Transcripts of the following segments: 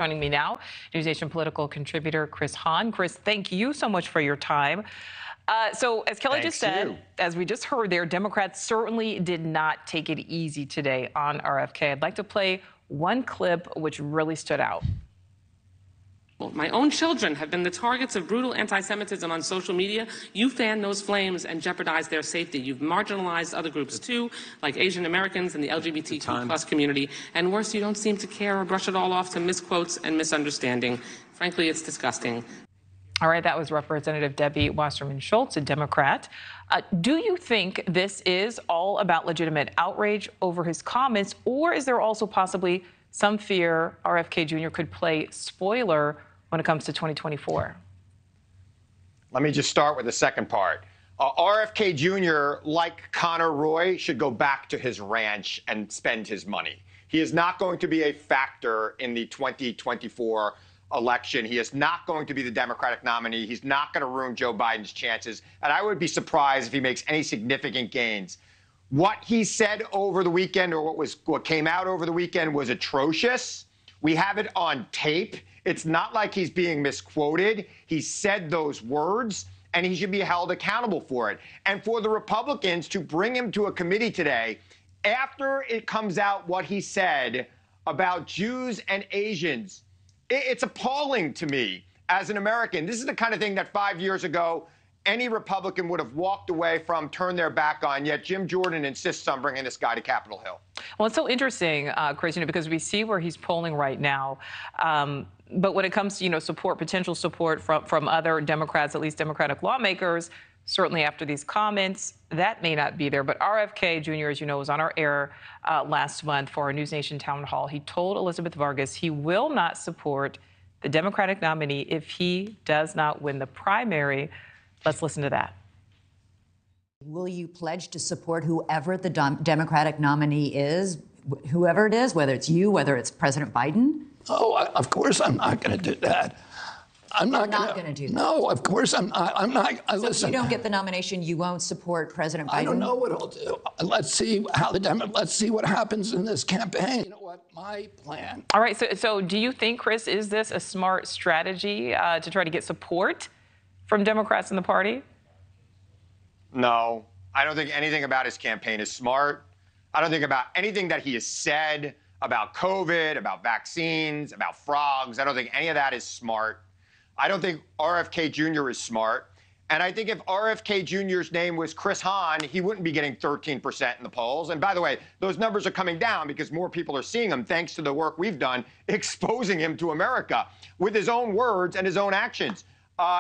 Joining me now, NewsNation political contributor Chris Hahn. Chris, thank you so much for your time. So as Kelly just said, as we just heard there, Democrats certainly did not take it easy today on RFK. I'd like to play one clip which really stood out. My own children have been the targets of brutal anti-Semitism on social media. You fan those flames and jeopardize their safety. You've marginalized other groups too, like Asian Americans and the LGBTQ plus community. And worse, you don't seem to care or brush it all off to misquotes and misunderstanding. Frankly, it's disgusting. All right, that was Representative Debbie Wasserman Schultz, a Democrat. Do you think this is all about legitimate outrage over his comments, or is there also possibly some fear RFK Jr. could play spoiler when it comes to 2024? Let me just start with the second part. RFK Jr., like Connor Roy, should go back to his ranch and spend his money. He is not going to be a factor in the 2024 election. He is not going to be the Democratic nominee. He's not going to ruin Joe Biden's chances. And I would be surprised if he makes any significant gains. What he said over the weekend, or what came out over the weekend, was atrocious. We have it on tape. It's not like he's being misquoted. He said those words, and he should be held accountable for it. And for the Republicans to bring him to a committee today, after it comes out what he said about Jews and Asians, it's appalling to me as an American. This is the kind of thing that 5 years ago, any Republican would have walked away from, turned their back on, yet Jim Jordan insists on bringing this guy to Capitol Hill. Well, it's so interesting, Chris, because we see where he's polling right now. But when it comes to, support, potential support from other Democrats, at least Democratic lawmakers, certainly after these comments, that may not be there. But RFK Jr., as you know, was on our air last month for our NewsNation town hall. He told Elizabeth Vargas he will not support the Democratic nominee if he does not win the primary. Let's listen to that. Will you pledge to support whoever the Democratic nominee is, whoever it is, whether it's you, whether it's President Biden? Oh, of course I'm not going to do that. I'm not going to do that. No, of course I'm not. So listen, if you don't get the nomination, you won't support President Biden? I don't know what I'll do. Let's see what happens in this campaign. You know what? My plan. All right. So do you think, Chris, is this a smart strategy to try to get support from Democrats in the party? No, I don't think anything about his campaign is smart. I don't think about anything that he has said about COVID, about vaccines, about frogs. I don't think any of that is smart. I don't think RFK Jr. is smart. And I think if RFK Jr.'s name was Chris Hahn, he wouldn't be getting 13% in the polls. And by the way, those numbers are coming down because more people are seeing him thanks to the work we've done exposing him to America with his own words and his own actions.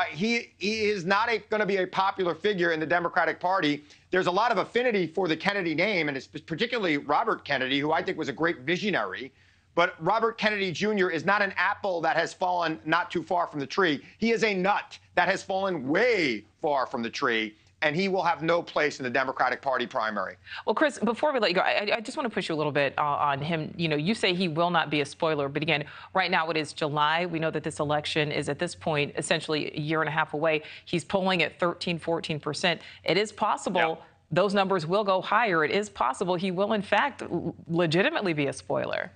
He is not going to be a popular figure in the Democratic Party. There's a lot of affinity for the Kennedy name, and it's particularly Robert Kennedy, who I think was a great visionary. But Robert Kennedy Jr. is not an apple that has fallen not too far from the tree. He is a nut that has fallen way far from the tree, and he will have no place in the Democratic Party primary. Well, Chris, before we let you go, I just want to push you a little bit on him. You say he will not be a spoiler, but again, right now it is July. We know that this election is at this point essentially a year and a half away. He's polling at 13, 14%. It is possible those numbers will go higher. It is possible he will, in fact, legitimately be a spoiler.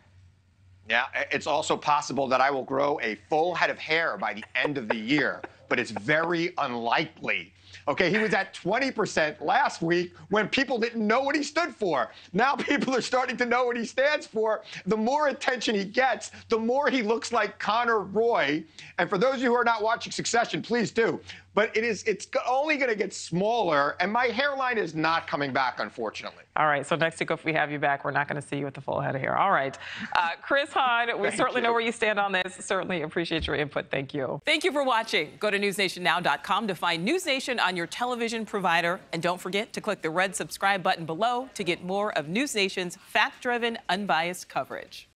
Yeah, it's also possible that I will grow a full head of hair by the end of the year, but it's very unlikely. Okay, he was at 20% last week when people didn't know what he stood for. Now people are starting to know what he stands for. The more attention he gets, the more he looks like Connor Roy. And for those of you who are not watching Succession, please do. But it's only going to get smaller, and my hairline is not coming back, unfortunately. All right, so next week, if we have you back, we're not going to see you with the full head of hair. All right. Chris Hahn, we certainly know where you stand on this. Certainly appreciate your input. Thank you. Thank you for watching. Go to newsnationnow.com to find News Nation on your television provider. And don't forget to click the red subscribe button below to get more of News Nation's fact-driven, unbiased coverage.